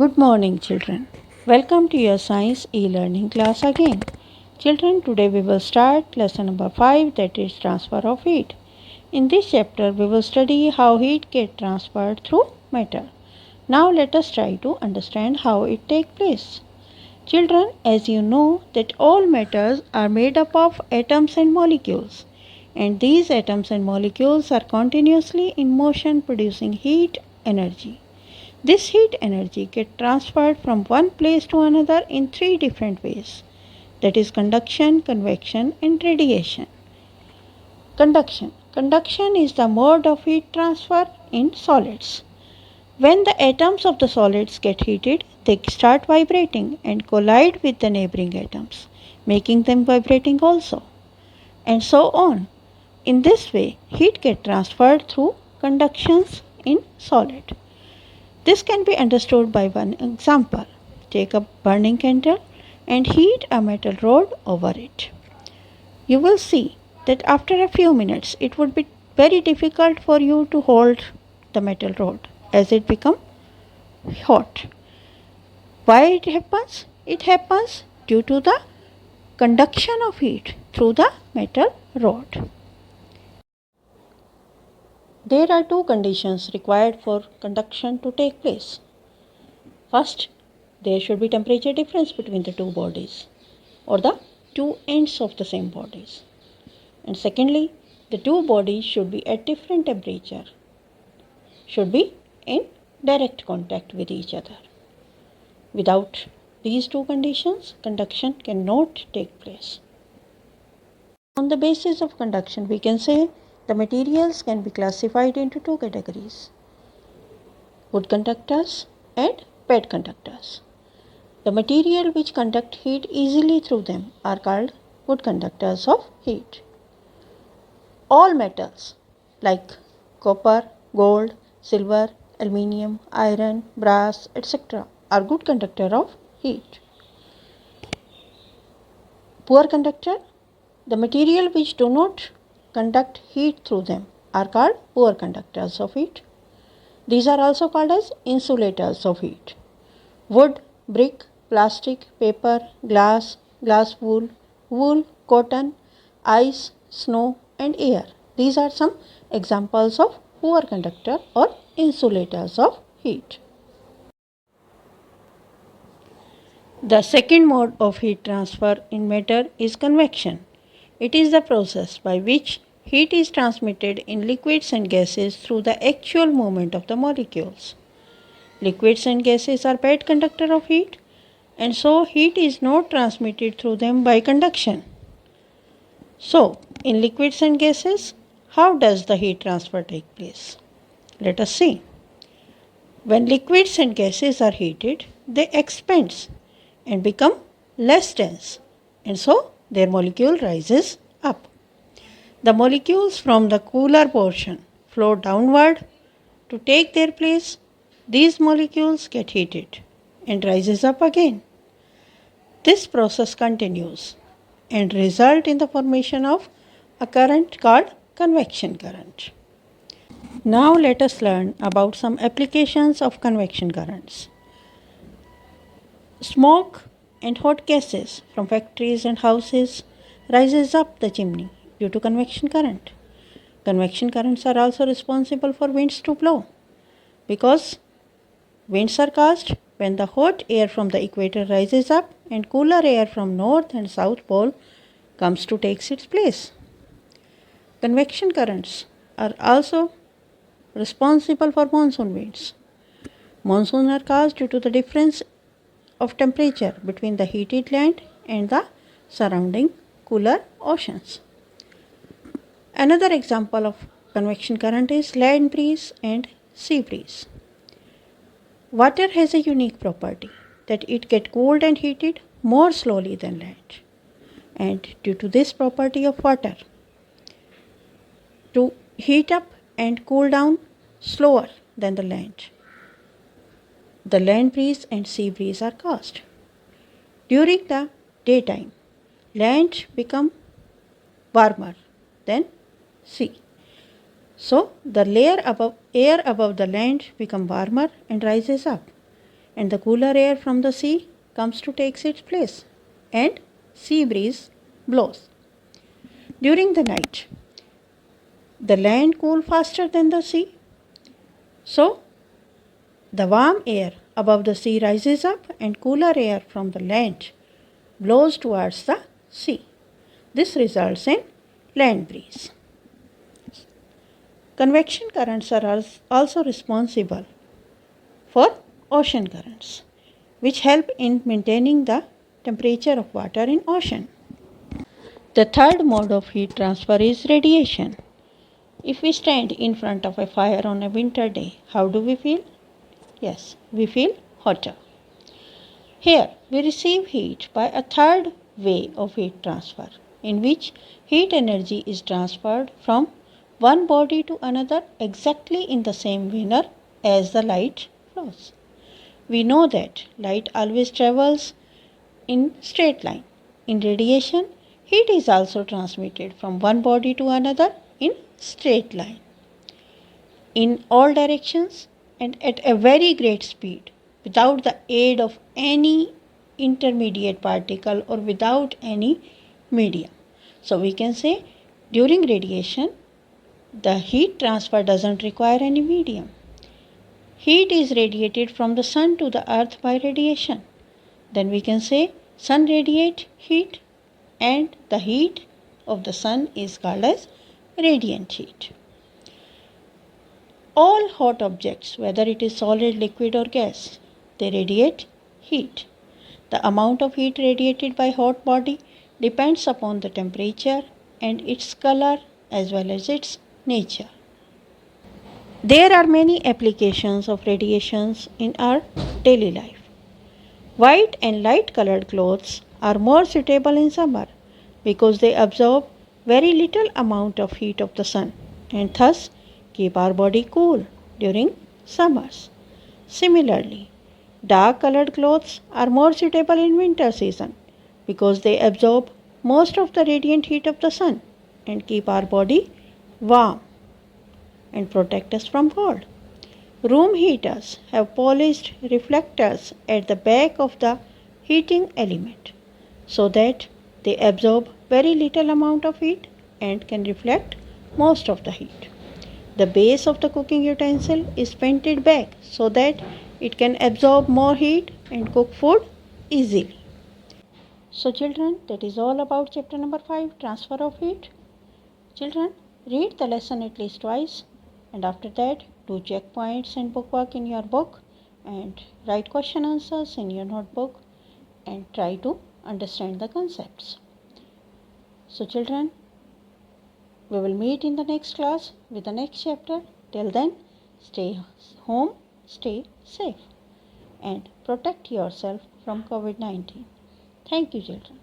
Good morning, children. Welcome to your science e-learning class again. Children, today we will start lesson number 5, that is transfer of heat. In this chapter, we will study how heat gets transferred through matter. Now let us try to understand how it takes place. Children, as you know that all matters are made up of atoms and molecules, and these atoms and molecules are continuously in motion producing heat energy. This heat energy gets transferred from one place to another in three different ways, that is conduction, convection and radiation. Conduction. Conduction is the mode of heat transfer in solids. When the atoms of the solids get heated, they start vibrating and collide with the neighboring atoms, making them vibrating also, and so on. In this way, heat gets transferred through conductions in solid. This can be understood by one example. Take a burning candle and heat a metal rod over it. You will see that after a few minutes it would be very difficult for you to hold the metal rod as it becomes hot. Why it happens? It happens due to the conduction of heat through the metal rod. There are two conditions required for conduction to take place. First, there should be temperature difference between the two bodies or the two ends of the same bodies. And secondly, the two bodies should be at different temperature, should be in direct contact with each other. Without these two conditions, conduction cannot take place. On the basis of conduction, we can say the materials can be classified into two categories: good conductors and bad conductors. The material which conduct heat easily through them are called good conductors of heat. All metals like copper, gold, silver, aluminium, iron, brass, etc. are good conductor of heat. Poor conductor, the material which do not conduct heat through them are called poor conductors of heat. These are also called as insulators of heat. Wood, brick, plastic, paper, glass, glass wool, wool, cotton, ice, snow and air. These are some examples of poor conductor or insulators of heat. The second mode of heat transfer in matter is convection. It is the process by which heat is transmitted in liquids and gases through the actual movement of the molecules. Liquids and gases are bad conductor of heat, and so heat is not transmitted through them by conduction. So, in liquids and gases, how does the heat transfer take place? Let us see. When liquids and gases are heated, they expand and become less dense, and so their molecule rises up. The molecules from the cooler portion flow downward to take their place. These molecules get heated and rises up again. This process continues and result in the formation of a current called convection current. Now let us learn about some applications of convection currents. Smoke and hot gases from factories and houses rises up the chimney due to convection current. Convection currents are also responsible for winds to blow because winds are caused when the hot air from the equator rises up and cooler air from north and south pole comes to take its place. Convection currents are also responsible for monsoon winds. Monsoons are caused due to the difference of temperature between the heated land and the surrounding cooler oceans. Another example of convection current is land breeze and sea breeze. Water has a unique property that it gets cooled and heated more slowly than land. And due to this property of water, to heat up and cool down slower than the land breeze and sea breeze are caused. During the daytime, land become warmer than sea. So the air above the land become warmer and rises up. and the cooler air from the sea comes to take its place, and sea breeze blows. During the night, the land cools faster than the sea, so the warm air above the sea rises up and cooler air from the land blows towards the sea. This results in land breeze. Convection currents are also responsible for ocean currents, which help in maintaining the temperature of water in ocean. The third mode of heat transfer is radiation. If we stand in front of a fire on a winter day, how do we feel? Yes, we feel hotter. Here, we receive heat by a third way of heat transfer, in which heat energy is transferred from one body to another exactly in the same manner as the light flows. We know that light always travels in straight line. In radiation, heat is also transmitted from one body to another in straight line, in all directions and at a very great speed, without the aid of any intermediate particle or without any medium. So we can say during radiation, the heat transfer doesn't require any medium. Heat is radiated from the sun to the earth by radiation. Then we can say sun radiate heat, and the heat of the sun is called as radiant heat. All hot objects, whether it is solid, liquid or gas, they radiate heat. The amount of heat radiated by hot body depends upon the temperature and its color as well as its nature. There are many applications of radiations in our daily life. White and light colored clothes are more suitable in summer because they absorb very little amount of heat of the sun and thus keep our body cool during summers. Similarly, dark colored clothes are more suitable in winter season because they absorb most of the radiant heat of the sun and keep our body warm and protect us from cold. Room heaters have polished reflectors at the back of the heating element so that they absorb very little amount of heat and can reflect most of the heat. The base of the cooking utensil is painted back so that it can absorb more heat and cook food easily. So children, that is all about chapter number 5, transfer of heat. Children, read the lesson at least twice, and after that do check points and bookwork in your book and write question answers in your notebook and try to understand the concepts. So children, we will meet in the next class with the next chapter. Till then, stay home, stay safe and protect yourself from COVID-19. Thank you children.